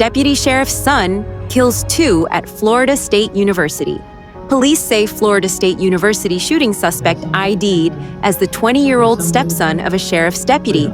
Deputy Sheriff's son kills 2 at Florida State University. Police say Florida State University shooting suspect ID'd as the 20-year-old stepson of a sheriff's deputy.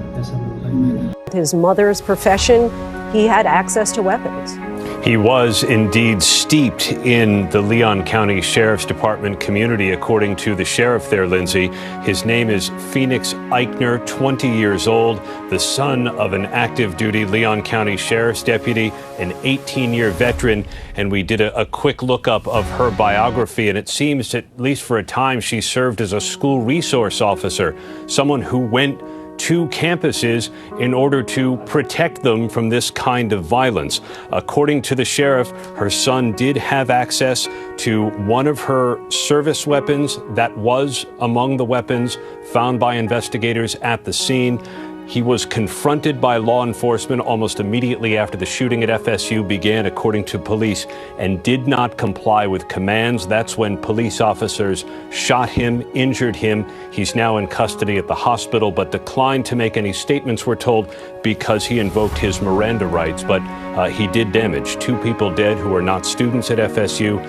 His mother's profession, he had access to weapons. He was indeed steeped in the Leon County Sheriff's Department community, according to the sheriff there, Lindsay. His name is Phoenix Ikner, 20 years old, the son of an active duty Leon County Sheriff's deputy, an 18-year veteran. And we did a quick lookup of her biography, and it seems, at least for a time, she served as a school resource officer, someone who went to campuses in order to protect them from this kind of violence. According to the sheriff, her son did have access to one of her service weapons that was among the weapons found by investigators at the scene. He was confronted by law enforcement almost immediately after the shooting at FSU began, according to police, and did not comply with commands. That's when police officers shot him, injured him. He's now in custody at the hospital, but declined to make any statements, we're told, because he invoked his Miranda rights. But he did damage. 2 people dead who are not students at FSU,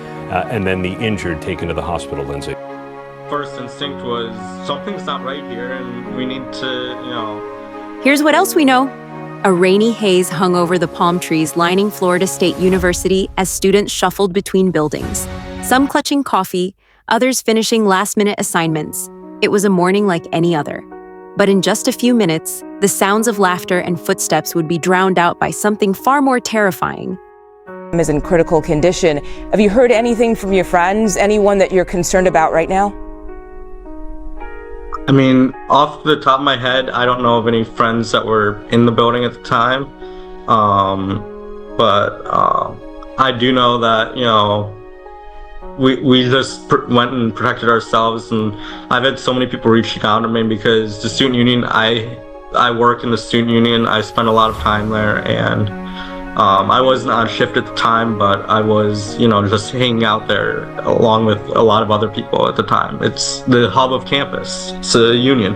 and then the injured taken to the hospital, Lindsay. First instinct was something's not right here, and we need to, Here's what else we know. A rainy haze hung over the palm trees lining Florida State University as students shuffled between buildings, some clutching coffee, others finishing last-minute assignments. It was a morning like any other. But in just a few minutes, the sounds of laughter and footsteps would be drowned out by something far more terrifying. Is in critical condition. Have you heard anything from your friends? Anyone that you're concerned about right now? I mean, off the top of my head, I don't know of any friends that were in the building at the time. But I do know that, we just went and protected ourselves. And I've had so many people reaching out to me because the student union, I work in the student union. I spend a lot of time there, and I wasn't on shift at the time, but I was, just hanging out there along with a lot of other people at the time. It's the hub of campus. It's a union.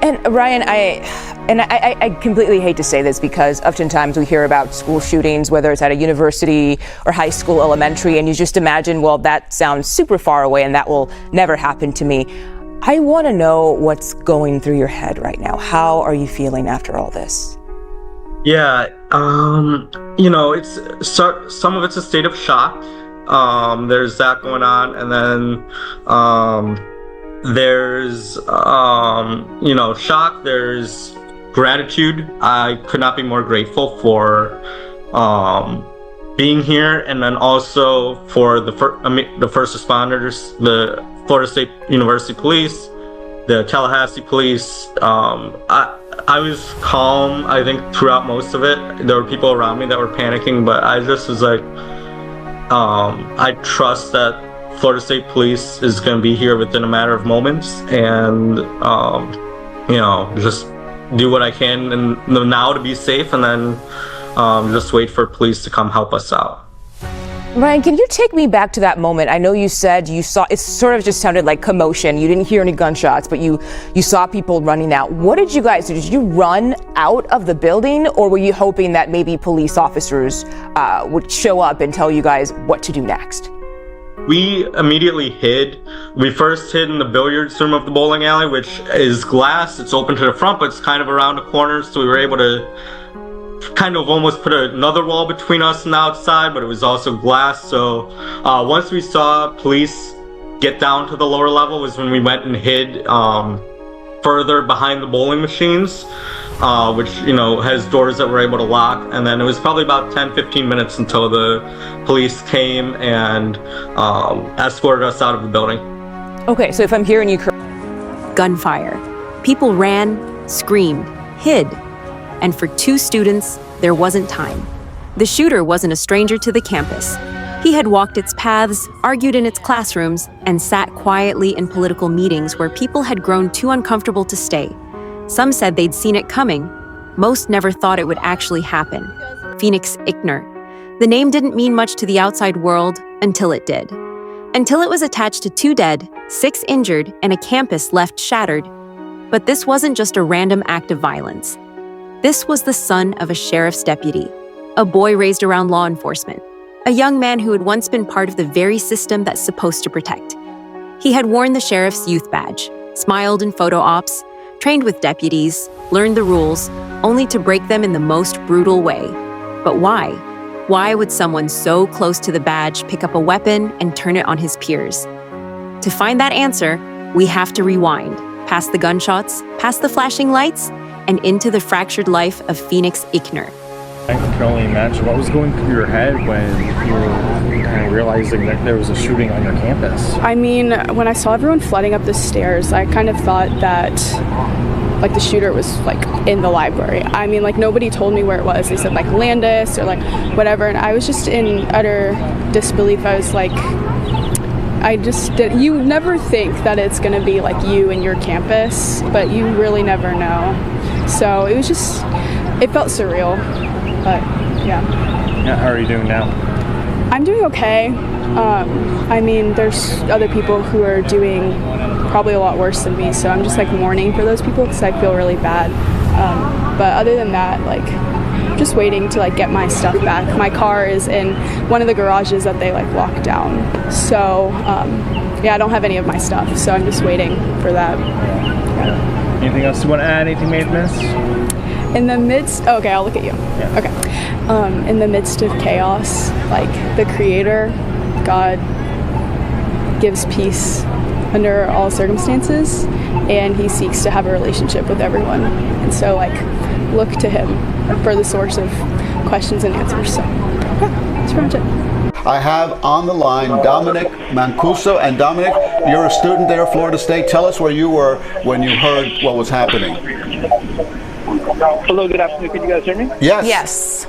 And Ryan, I completely hate to say this because oftentimes we hear about school shootings, whether it's at a university or high school, elementary, and you just imagine, well, that sounds super far away and that will never happen to me. I want to know what's going through your head right now. How are you feeling after all this? Yeah, it's some of it's a state of shock. There's that going on, and then there's shock. There's gratitude. I could not be more grateful for being here, and then also for the first responders, the Florida State University Police, the Tallahassee Police. I was calm, I think, throughout most of it. There were people around me that were panicking, but I just was like, I trust that Florida State Police is going to be here within a matter of moments, and, just do what I can and now to be safe, and then just wait for police to come help us out. Ryan, can you take me back to that moment? I know you said you saw, it sort of just sounded like commotion. You didn't hear any gunshots, but you saw people running out. What did you guys do? Did you run out of the building, or were you hoping that maybe police officers would show up and tell you guys what to do next? We immediately hid. We first hid in the billiards room of the bowling alley, which is glass. It's open to the front, but it's kind of around the corner, so we were able to kind of almost put another wall between us and the outside, but it was also glass. So once we saw police get down to the lower level was when we went and hid further behind the bowling machines, which has doors that we're able to lock. And then it was probably about 10-15 minutes until the police came and escorted us out of the building. Okay, so if I'm hearing you correctly, Gunfire. People ran, screamed, hid. And for 2 students, there wasn't time. The shooter wasn't a stranger to the campus. He had walked its paths, argued in its classrooms, and sat quietly in political meetings where people had grown too uncomfortable to stay. Some said they'd seen it coming. Most never thought it would actually happen. Phoenix Ikner. The name didn't mean much to the outside world until it did. Until it was attached to 2 dead, 6 injured, and a campus left shattered. But this wasn't just a random act of violence. This was the son of a sheriff's deputy, a boy raised around law enforcement, a young man who had once been part of the very system that's supposed to protect. He had worn the sheriff's youth badge, smiled in photo ops, trained with deputies, learned the rules, only to break them in the most brutal way. But why? Why would someone so close to the badge pick up a weapon and turn it on his peers? To find that answer, we have to rewind, past the gunshots, past the flashing lights, and into the fractured life of Phoenix Ikner. I can only imagine what was going through your head when you were kind of realizing that there was a shooting on your campus. I mean, when I saw everyone flooding up the stairs, I kind of thought that like the shooter was like in the library. I mean, like nobody told me where it was. They said like Landis or like whatever, and I was just in utter disbelief. I was like, you never think that it's going to be like you and your campus, but you really never know. So it was just, it felt surreal, but yeah. Yeah, how are you doing now? I'm doing okay. I mean, there's other people who are doing probably a lot worse than me, so I'm just like mourning for those people because I feel really bad. But other than that, like, just waiting to like get my stuff back. My car is in one of the garages that they like locked down. So yeah, I don't have any of my stuff, so I'm just waiting for that. Yeah. Anything else you want to add? Anything made miss? In the midst, okay, I'll look at you. Yeah. Okay. In the midst of chaos, like the Creator, God, gives peace under all circumstances, and He seeks to have a relationship with everyone. And so, like, look to Him for the source of questions and answers. So, yeah, that's pretty much it. I have on the line Dominic Mancuso. And Dominic, you're a student there at Florida State. Tell us where you were when you heard what was happening. Hello, good afternoon. Can you guys hear me? Yes. Yes.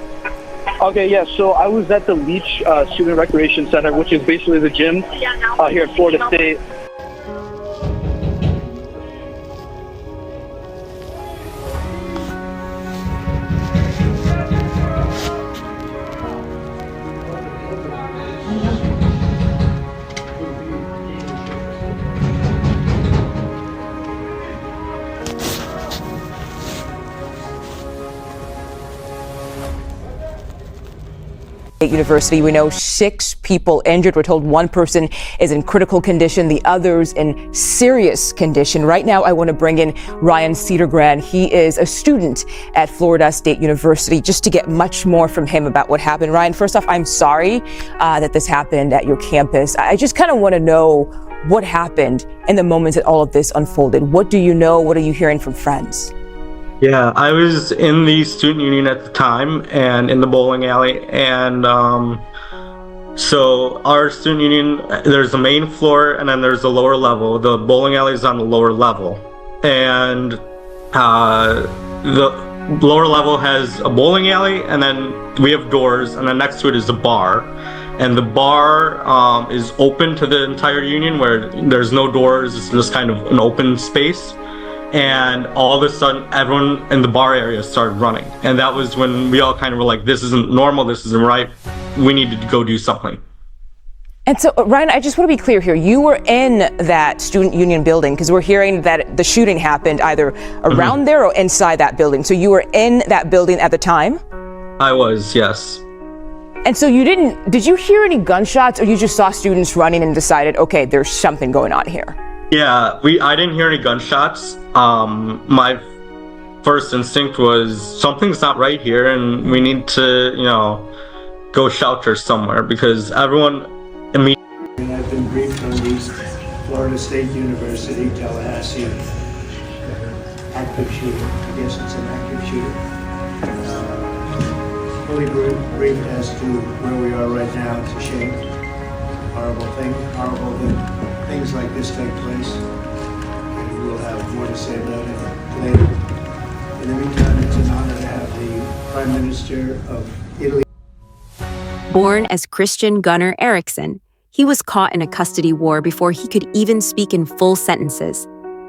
Okay, yeah. So I was at the Leach Student Recreation Center, which is basically the gym here at Florida State. University. We know 6 people injured. We're told one person is in critical condition, the others in serious condition. Right now, I want to bring in Ryan Cedergran. He is a student at Florida State University, just to get much more from him about what happened. Ryan, first off, I'm sorry that this happened at your campus. I just kind of want to know what happened in the moments that all of this unfolded. What do you know? What are you hearing from friends? Yeah, I was in the student union at the time and in the bowling alley, and so our student union, there's the main floor and then there's the lower level. The bowling alley is on the lower level, and the lower level has a bowling alley, and then we have doors, and then next to it is a bar. And the bar is open to the entire union, where there's no doors, it's just kind of an open space. And all of a sudden, everyone in the bar area started running. And that was when we all kind of were like, this isn't normal, this isn't right, we need to go do something. And so, Ryan, I just want to be clear here. You were in that student union building, because we're hearing that the shooting happened either around there or inside that building. So you were in that building at the time? I was, yes. And so did you hear any gunshots, or you just saw students running and decided, okay, there's something going on here? Yeah, I didn't hear any gunshots. My first instinct was something's not right here, and we need to, go shelter somewhere, because everyone immediately. I've been briefed on these Florida State University, Tallahassee, active shooter. I guess it's an active shooter. Fully briefed as to where we are right now. It's a shame. Horrible that things like this take place, and we'll have more to say about it later. In the meantime, it's an honor to have the Prime Minister of Italy. Born as Christian Gunnar Eriksson, he was caught in a custody war before he could even speak in full sentences.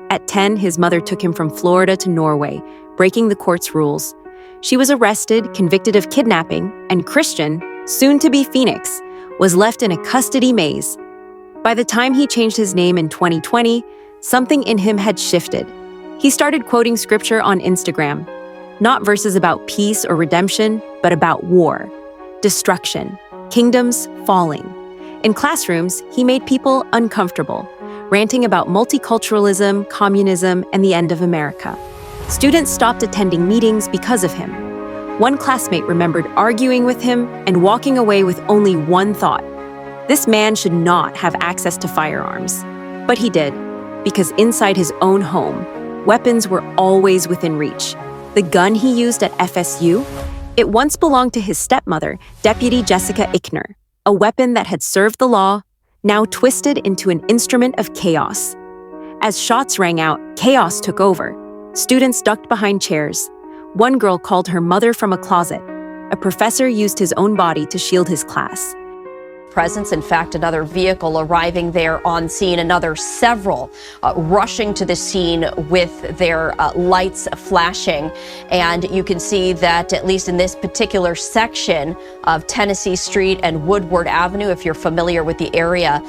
At 10, his mother took him from Florida to Norway, breaking the court's rules. She was arrested, convicted of kidnapping, and Christian, soon to be Phoenix, was left in a custody maze. By the time he changed his name in 2020, something in him had shifted. He started quoting scripture on Instagram. Not verses about peace or redemption, but about war, destruction, kingdoms falling. In classrooms, he made people uncomfortable, ranting about multiculturalism, communism, and the end of America. Students stopped attending meetings because of him. One classmate remembered arguing with him and walking away with only one thought: this man should not have access to firearms. But he did, because inside his own home, weapons were always within reach. The gun he used at FSU, it once belonged to his stepmother, Deputy Jessica Ikner, a weapon that had served the law, now twisted into an instrument of chaos. As shots rang out, chaos took over. Students ducked behind chairs. One girl called her mother from a closet. A professor used his own body to shield his class. Presence. In fact, another vehicle arriving there on scene, another several rushing to the scene with their lights flashing. And you can see that at least in this particular section of Tennessee Street and Woodward Avenue, if you're familiar with the area,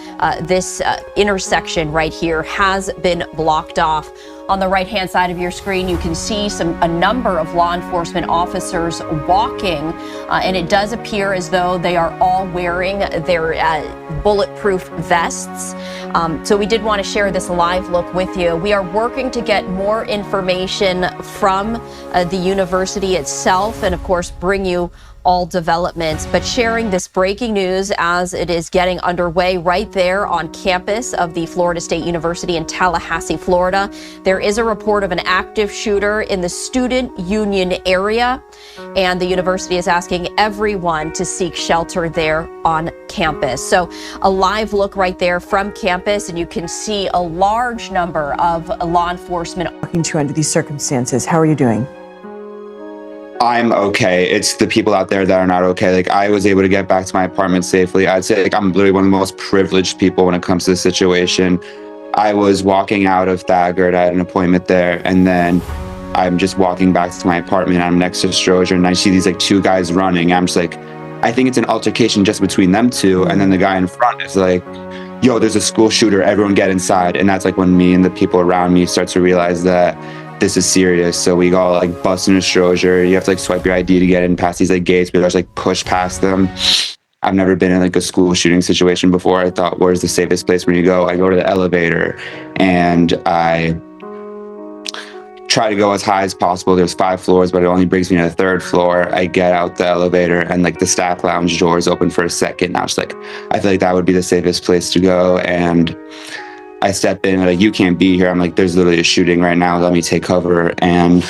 this intersection right here has been blocked off. On the right-hand side of your screen, you can see a number of law enforcement officers walking, and it does appear as though they are all wearing their bulletproof vests. So we did want to share this live look with you. We are working to get more information from the university itself and, of course, bring you all developments, but sharing this breaking news as it is getting underway right there on campus of the Florida State University in Tallahassee, Florida. There is a report of an active shooter in the student union area, and the university is asking everyone to seek shelter there on campus. So a live look right there from campus, and you can see a large number of law enforcement. Talking to you under these circumstances, how are you doing? I'm okay. It's the people out there that are not okay. Like, I was able to get back to my apartment safely. I'd say, like, I'm literally one of the most privileged people when it comes to this situation. I was walking out of Thagard. I had an appointment there, and then I'm just walking back to my apartment. I'm next to Stroger, and I see these like two guys running. I'm just like, I think it's an altercation just between them two. And then the guy in front is like, yo, there's a school shooter. Everyone get inside. And that's like when me and the people around me start to realize that this is serious. So we all like bust into Stroger. You have to like swipe your ID to get in past these like gates, but I just like push past them. I've never been in like a school shooting situation before. I thought, where's the safest place where you go? I go to the elevator and I try to go as high as possible. There's 5 floors, but it only brings me to the 3rd floor. I get out the elevator and like the staff lounge door is open for a second. I was like, I feel like that would be the safest place to go. And I step in, like, you can't be here. I'm like, there's literally a shooting right now. Let me take cover. And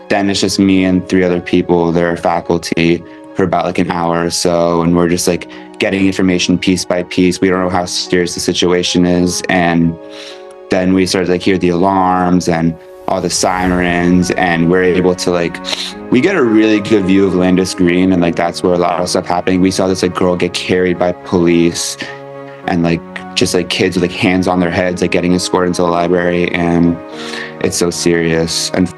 then it's just me and 3 other people. They're faculty for about like an hour or so. And we're just like getting information piece by piece. We don't know how serious the situation is. And then we started to like hear the alarms and all the sirens. And we're able to like, we get a really good view of Landis Green. And like, that's where a lot of stuff happening. We saw this like girl get carried by police and like, just like kids with like hands on their heads, like getting escorted into the library, and it's so serious. And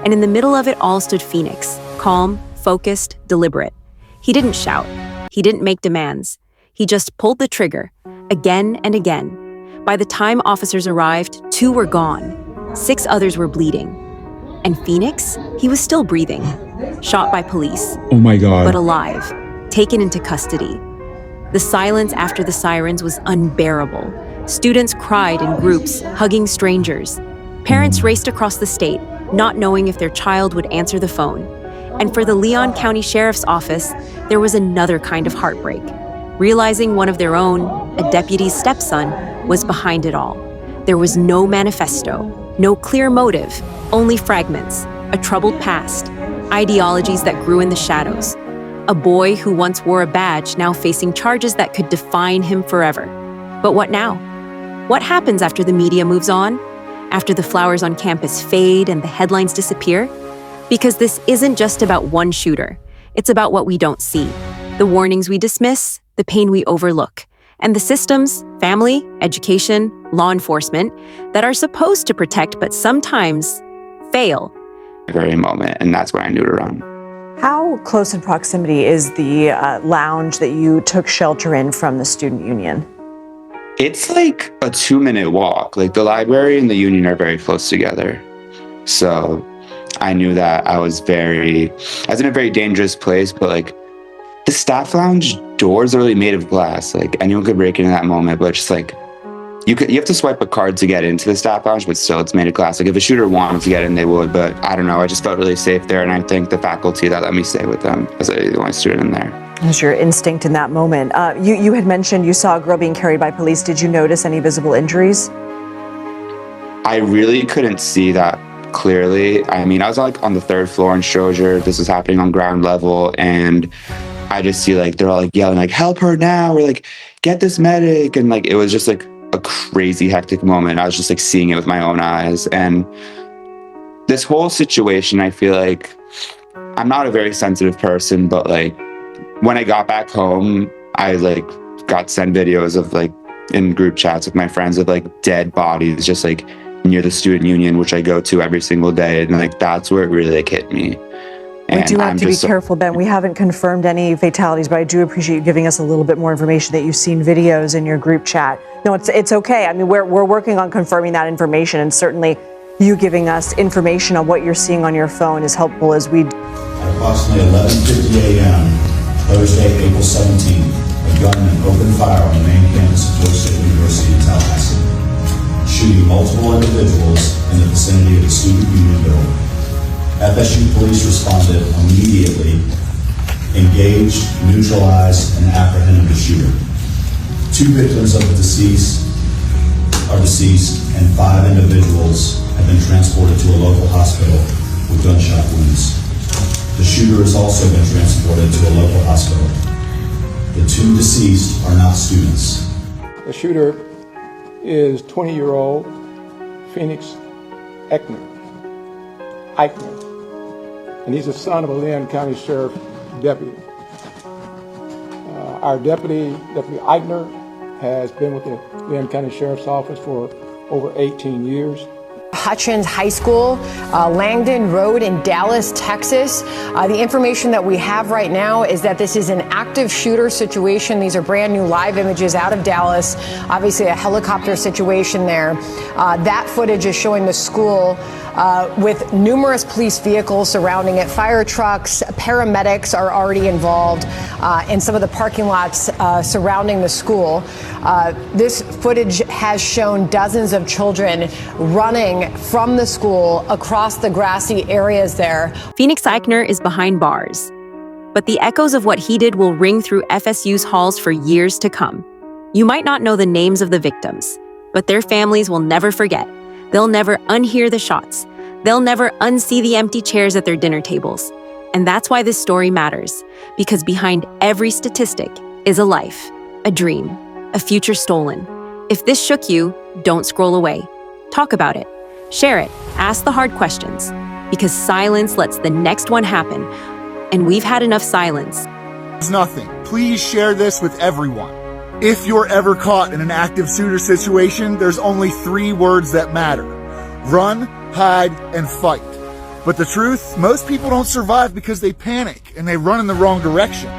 in the middle of it all stood Phoenix, calm, focused, deliberate. He didn't shout. He didn't make demands. He just pulled the trigger, again and again. By the time officers arrived, 2 were gone. 6 others were bleeding. And Phoenix, he was still breathing, shot by police. Oh my God. But alive, taken into custody. The silence after the sirens was unbearable. Students cried in groups, hugging strangers. Parents raced across the state, not knowing if their child would answer the phone. And for the Leon County Sheriff's Office, there was another kind of heartbreak. Realizing one of their own, a deputy's stepson, was behind it all. There was no manifesto, no clear motive, only fragments, a troubled past, ideologies that grew in the shadows. A boy who once wore a badge now facing charges that could define him forever. But what now? What happens after the media moves on? After the flowers on campus fade and the headlines disappear? Because this isn't just about one shooter. It's about what we don't see. The warnings we dismiss, the pain we overlook, and the systems, family, education, law enforcement, that are supposed to protect but sometimes fail. Very moment, and that's when I knew to run. How close in proximity is the lounge that you took shelter in from the student union? It's like a 2-minute walk. Like, the library and the union are very close together. So I knew that I was in a very dangerous place, but like the staff lounge doors are really made of glass. Like anyone could break into that moment, but just like you have to swipe a card to get into the staff lounge, but still it's made of glass. Like if a shooter wanted to get in, they would, but I don't know. I just felt really safe there. And I think the faculty that let me stay with them as the only student in there. As your instinct in that moment. You had mentioned you saw a girl being carried by police. Did you notice any visible injuries? I really couldn't see that clearly. I mean, I was like on the 3rd floor in Stroger. This was happening on ground level, and I just see like they're all like yelling like, help her now, or like get this medic, and like it was just like a crazy hectic moment. I was just like seeing it with my own eyes. And this whole situation, I feel like I'm not a very sensitive person, but like when I got back home, I like got sent videos of like in group chats with my friends of like dead bodies just like near the student union, which I go to every single day, and like that's where it really like hit me. We do have to be careful, Ben. We haven't confirmed any fatalities, but I do appreciate you giving us a little bit more information that you've seen videos in your group chat. No, it's okay. I mean, we're working on confirming that information, and certainly you giving us information on what you're seeing on your phone is helpful as we... At approximately 11:50 a.m., Thursday, April 17, a gunman opened fire on the main campus of Florida State University in Tallahassee, shooting multiple individuals in the vicinity of the student union building. FSU police responded immediately, engaged, neutralized, and apprehended the shooter. 2 victims of the deceased are deceased, and 5 individuals have been transported to a local hospital with gunshot wounds. The shooter has also been transported to a local hospital. The 2 deceased are not students. The shooter is 20-year-old Phoenix Ikner, and he's the son of a Leon County Sheriff deputy. Our Deputy Ikner, has been with the Leon County Sheriff's Office for over 18 years. Hutchins High School, Langdon Road in Dallas, Texas. The information that we have right now is that this is an active shooter situation. These are brand new live images out of Dallas. Obviously a helicopter situation there. That footage is showing the school with numerous police vehicles surrounding it. Fire trucks, paramedics are already involved in some of the parking lots surrounding the school. This footage has shown dozens of children running from the school across the grassy areas there. Phoenix Ikner is behind bars, but the echoes of what he did will ring through FSU's halls for years to come. You might not know the names of the victims, but their families will never forget. They'll never unhear the shots. They'll never unsee the empty chairs at their dinner tables. And that's why this story matters, because behind every statistic is a life, a dream, a future stolen. If this shook you, don't scroll away. Talk about it. Share it. Ask the hard questions, because silence lets the next one happen. And we've had enough silence. It's nothing. Please share this with everyone. If you're ever caught in an active shooter situation, there's only 3 words that matter. Run, hide, and fight. But the truth, most people don't survive because they panic and they run in the wrong direction.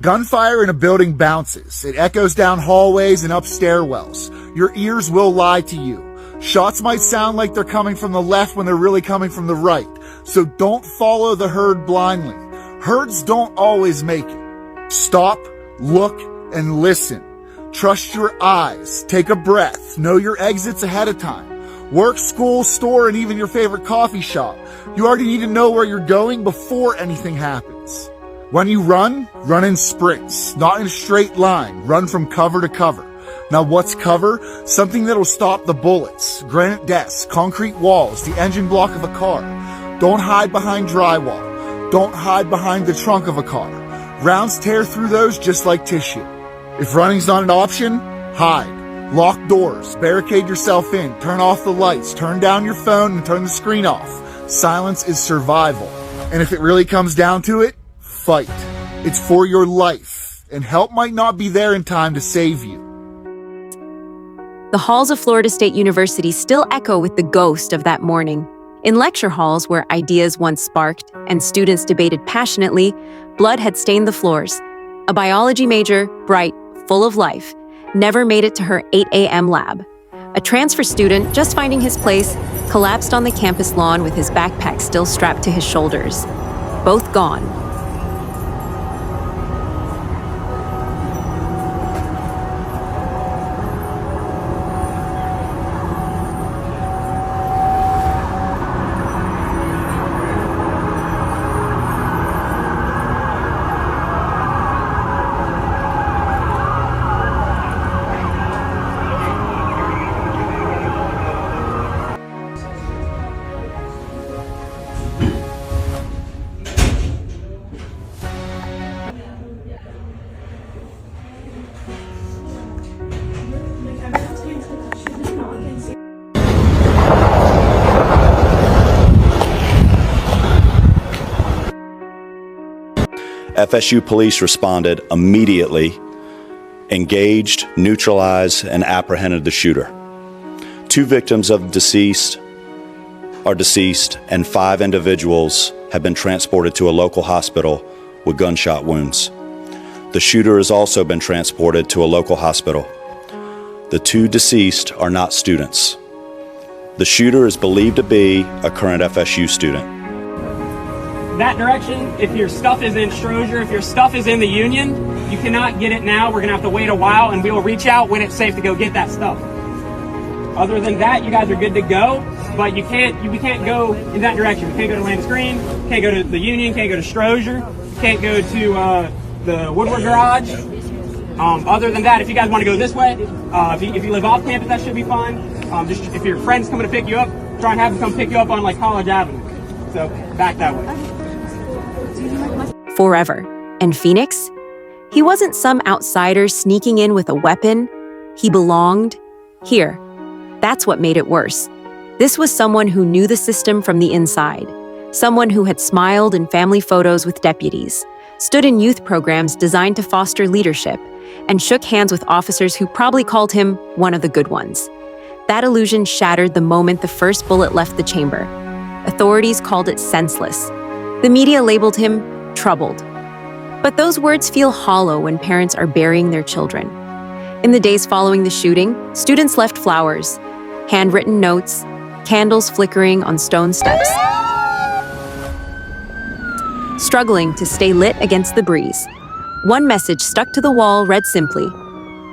Gunfire in a building bounces. It echoes down hallways and up stairwells. Your ears will lie to you. Shots might sound like they're coming from the left when they're really coming from the right. So don't follow the herd blindly. Herds don't always make it. Stop, look, and listen. Trust your eyes. Take a breath. Know your exits ahead of time. Work, school, store, and even your favorite coffee shop. You already need to know where you're going before anything happens. When you run in sprints, not in a straight line. Run from cover to cover. Now what's cover? Something that'll stop the bullets. Granite desks, concrete walls, the engine block of a car. Don't hide behind drywall. Don't hide behind the trunk of a car. Rounds tear through those just like tissue. If running's not an option, hide. Lock doors, barricade yourself in, turn off the lights, turn down your phone and turn the screen off. Silence is survival. And if it really comes down to it, fight. It's for your life, and help might not be there in time to save you. The halls of Florida State University still echo with the ghost of that morning. In lecture halls where ideas once sparked and students debated passionately, blood had stained the floors. A biology major, bright, full of life, never made it to her 8 a.m. lab. A transfer student, just finding his place, collapsed on the campus lawn with his backpack still strapped to his shoulders. Both gone. FSU police responded immediately, engaged, neutralized, and apprehended the shooter. 2 victims of deceased are deceased, and 5 individuals have been transported to a local hospital with gunshot wounds. The shooter has also been transported to a local hospital. The 2 deceased are not students. The shooter is believed to be a current FSU student. That direction, if your stuff is in Strozier, if your stuff is in the Union, you cannot get it now. We're gonna have to wait a while, and we will reach out when it's safe to go get that stuff. Other than that, you guys are good to go, but we can't go in that direction. We can't go to Landis Green, can't go to the Union, can't go to Strozier, can't go to the Woodward Garage. Other than that, if you guys want to go this way, if you live off campus, that should be fine. Just if your friend's coming to pick you up, try and have them come pick you up on like College Avenue. So back that way. Forever. And Phoenix? He wasn't some outsider sneaking in with a weapon. He belonged here. That's what made it worse. This was someone who knew the system from the inside. Someone who had smiled in family photos with deputies, stood in youth programs designed to foster leadership, and shook hands with officers who probably called him one of the good ones. That illusion shattered the moment the first bullet left the chamber. Authorities called it senseless. The media labeled him troubled. But those words feel hollow when parents are burying their children. In the days following the shooting, students left flowers, handwritten notes, candles flickering on stone steps. Struggling to stay lit against the breeze. One message stuck to the wall read simply,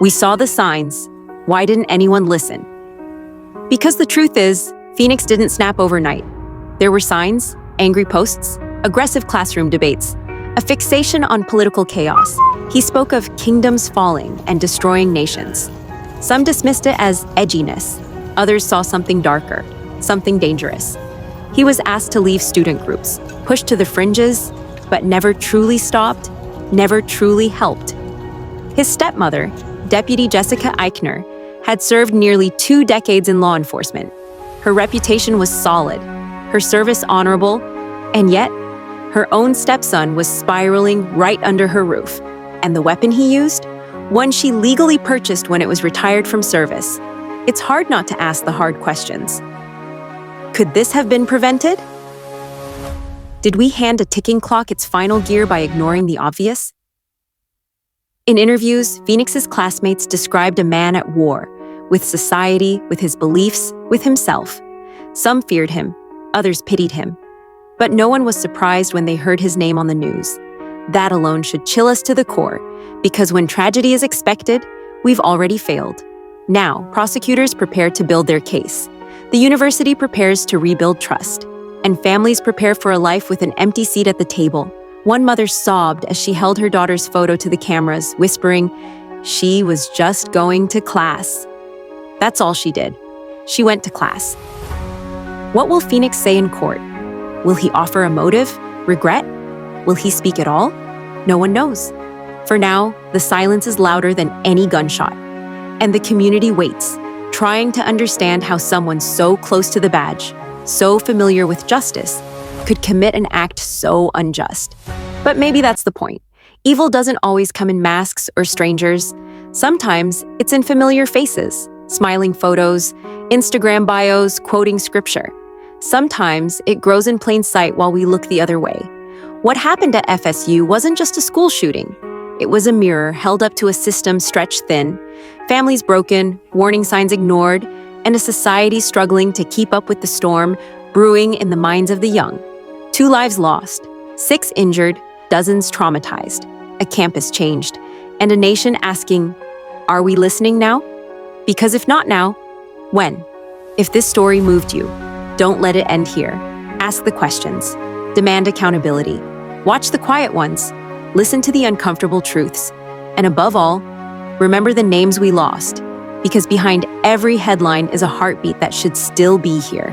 "We saw the signs. Why didn't anyone listen?" Because the truth is, Phoenix didn't snap overnight. There were signs, angry posts, aggressive classroom debates, a fixation on political chaos. He spoke of kingdoms falling and destroying nations. Some dismissed it as edginess. Others saw something darker, something dangerous. He was asked to leave student groups, pushed to the fringes, but never truly stopped, never truly helped. His stepmother, Deputy Jessica Ikner, had served nearly 2 decades in law enforcement. Her reputation was solid, her service honorable, and yet, her own stepson was spiraling right under her roof. And the weapon he used? One she legally purchased when it was retired from service. It's hard not to ask the hard questions. Could this have been prevented? Did we hand a ticking clock its final gear by ignoring the obvious? In interviews, Phoenix's classmates described a man at war, with society, with his beliefs, with himself. Some feared him, others pitied him. But no one was surprised when they heard his name on the news. That alone should chill us to the core, because when tragedy is expected, we've already failed. Now, prosecutors prepare to build their case. The university prepares to rebuild trust. And families prepare for a life with an empty seat at the table. One mother sobbed as she held her daughter's photo to the cameras, whispering, she was just going to class. That's all she did. She went to class. What will Phoenix say in court? Will he offer a motive? Regret? Will he speak at all? No one knows. For now, the silence is louder than any gunshot. And the community waits, trying to understand how someone so close to the badge, so familiar with justice, could commit an act so unjust. But maybe that's the point. Evil doesn't always come in masks or strangers. Sometimes it's in familiar faces, smiling photos, Instagram bios, quoting scripture. Sometimes it grows in plain sight while we look the other way. What happened at FSU wasn't just a school shooting. It was a mirror held up to a system stretched thin, families broken, warning signs ignored, and a society struggling to keep up with the storm brewing in the minds of the young. 2 lives lost, 6 injured, dozens traumatized, a campus changed, and a nation asking, are we listening now? Because if not now, when? If this story moved you, don't let it end here. Ask the questions. Demand accountability. Watch the quiet ones. Listen to the uncomfortable truths. And above all, remember the names we lost, because behind every headline is a heartbeat that should still be here.